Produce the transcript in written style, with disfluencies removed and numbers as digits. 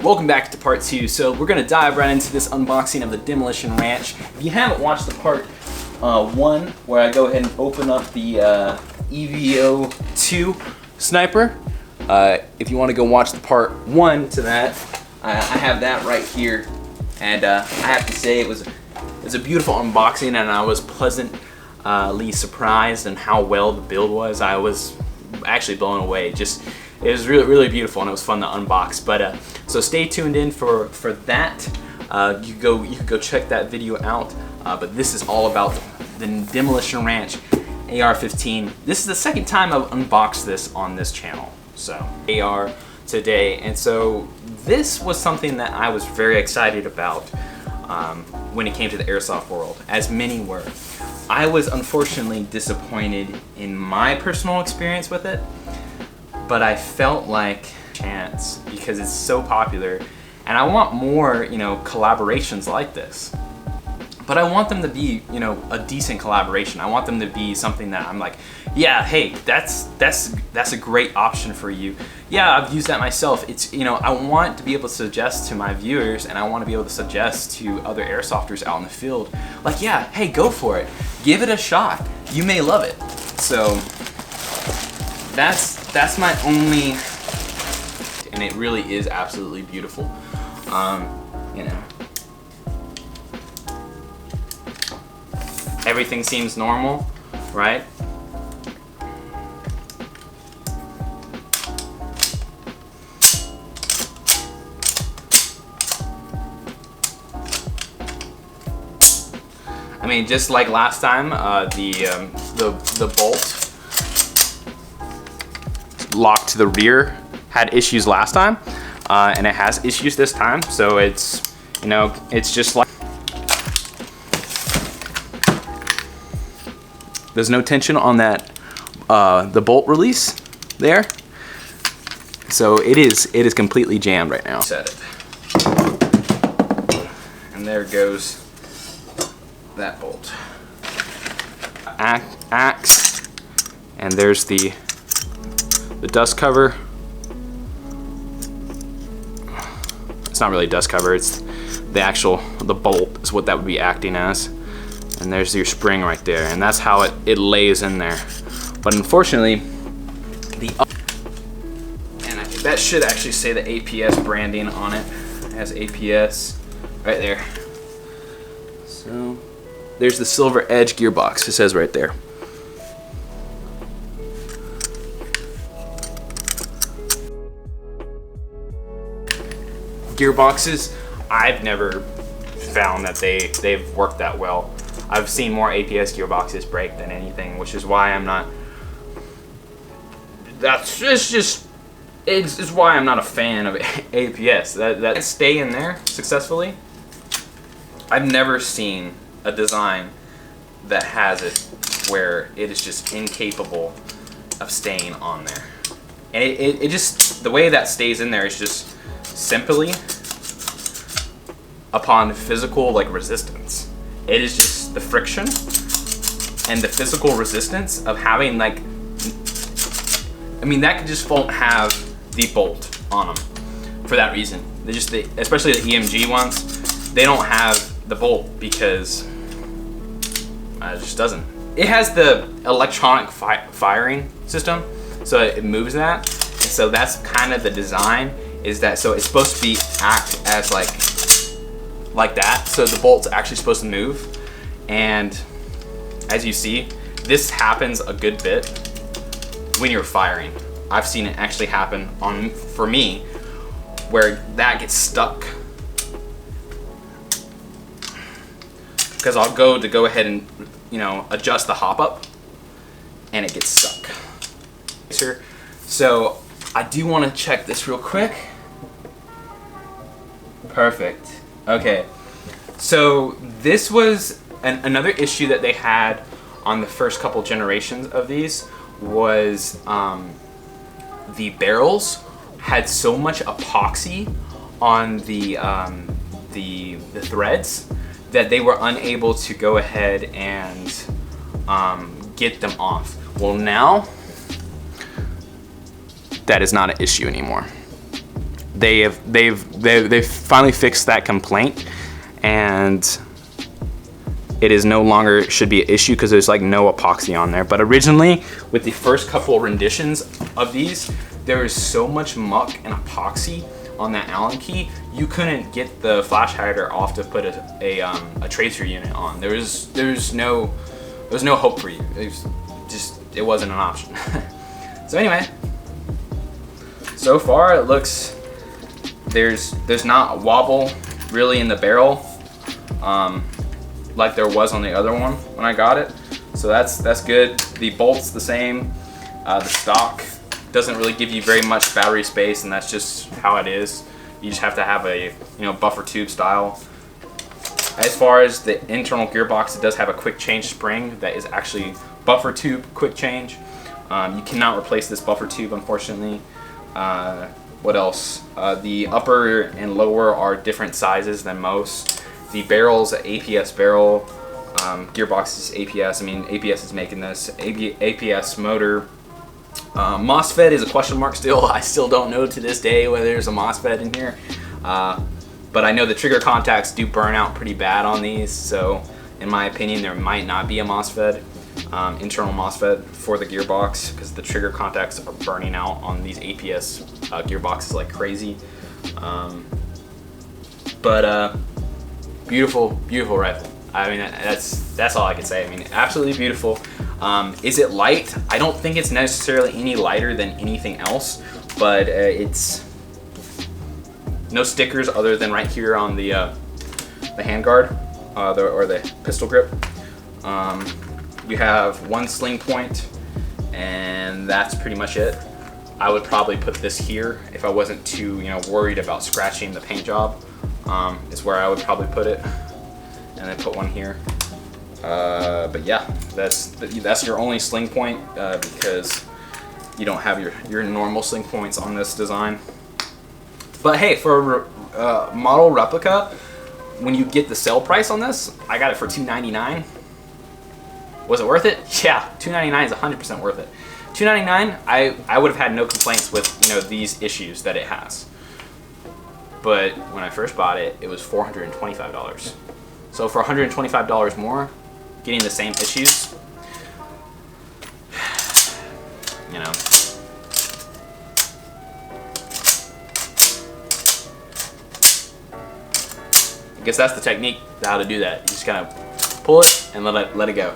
Welcome back to part 2. So we're gonna dive right into this unboxing of the Demolition Ranch. If you haven't watched the part 1, where I go ahead and open up the EVO2 sniper, if you want to go watch the part 1 to that, I have that right here. And I have to say it was a beautiful unboxing, and I was pleasantly surprised in how well the build was. I was actually blown away. It was really beautiful, and it was fun to unbox. But so stay tuned in for that. You could go check that video out. But this is all about the Demolition Ranch AR15. This is the second time I've unboxed this on this channel. So AR today, and so this was something that I was very excited about when it came to the airsoft world, as many were. I was unfortunately disappointed in my personal experience with it, but I felt like chance because it's so popular, and I want more, collaborations like this. But I want them to be, a decent collaboration. I want them to be something that I'm like, yeah, hey, that's a great option for you. Yeah, I've used that myself. It's, I want to be able to suggest to my viewers, and I want to be able to suggest to other airsofters out in the field, like, yeah, hey, go for it. Give it a shot. You may love it. So that's my only, and it really is absolutely beautiful. Everything seems normal, right? I mean, just like last time, the bolt locked to the rear had issues last time, and it has issues this time. So it's, it's just like, there's no tension on that, the bolt release there. So it is completely jammed right now. Set it. And there goes that bolt. Axe. And there's the dust cover. It's not really dust cover, it's the bolt is what that would be acting as. And there's your spring right there, and that's how it lays in there. But unfortunately, that should actually say the APS branding on it. It has APS right there. So there's the silver edge gearbox, it says right there. Gearboxes, I've never found that they've worked that well. I've seen more APS gearboxes break than anything, which is why I'm not. It's why I'm not a fan of APS. That stay in there successfully. I've never seen a design that has it where it is just incapable of staying on there, and it just, the way that stays in there is just simply upon physical resistance. It is just the friction and the physical resistance of having that could just won't have the bolt on them for that reason. Especially the EMG ones, they don't have the bolt because it just doesn't. It has the electronic firing system, so it moves that. And so that's kind of the design, is that so it's supposed to be act as like that, so the bolt's actually supposed to move. And as you see, this happens a good bit when you're firing. I've seen it actually happen for me, where that gets stuck. Because I'll go ahead and adjust the hop up, and it gets stuck. So I do want to check this real quick. Perfect. Okay, so this was another issue that they had on the first couple generations of these, was the barrels had so much epoxy on the threads that they were unable to go ahead and get them off. Well, now that is not an issue anymore. they've finally fixed that complaint, and it is no longer should be an issue because there's like no epoxy on there. But originally, with the first couple renditions of these, there was so much muck and epoxy on that Allen key, you couldn't get the flash hider off to put a tracer unit on. There was no hope for you. It wasn't an option. So anyway, so far it looks, there's not a wobble really in the barrel like there was on the other one when I got it. So that's good. The bolt's the same. The stock doesn't really give you very much battery space, and that's just how it is. You just have to have a buffer tube style. As far as the internal gearbox, it does have a quick change spring that is actually buffer tube quick change. You cannot replace this buffer tube, unfortunately. What else? The upper and lower are different sizes than most. The barrel's an APS barrel. Gearbox is APS. I mean, APS is making this. APS motor. MOSFET is a question mark still. I still don't know to this day whether there's a MOSFET in here. But I know the trigger contacts do burn out pretty bad on these, so in my opinion there might not be a MOSFET, internal MOSFET for the gearbox, because the trigger contacts are burning out on these APS gearboxes like crazy. But beautiful rifle. I mean, that's all I can say. I mean, absolutely beautiful. Is it light? I don't think it's necessarily any lighter than anything else, but it's no stickers other than right here on the handguard or the pistol grip. You have one sling point, and that's pretty much it. I would probably put this here if I wasn't too worried about scratching the paint job. Is where I would probably put it, and then put one here. But yeah, that's your only sling point because you don't have your normal sling points on this design. But hey, for a model replica, when you get the sale price on this, I got it for $299. Was it worth it? Yeah, $299 is 100% worth it. $299, I would have had no complaints with these issues that it has. But when I first bought it, it was $425. So for $125 more, getting the same issues, I guess that's the technique, how to do that. You just kind of pull it and let it go.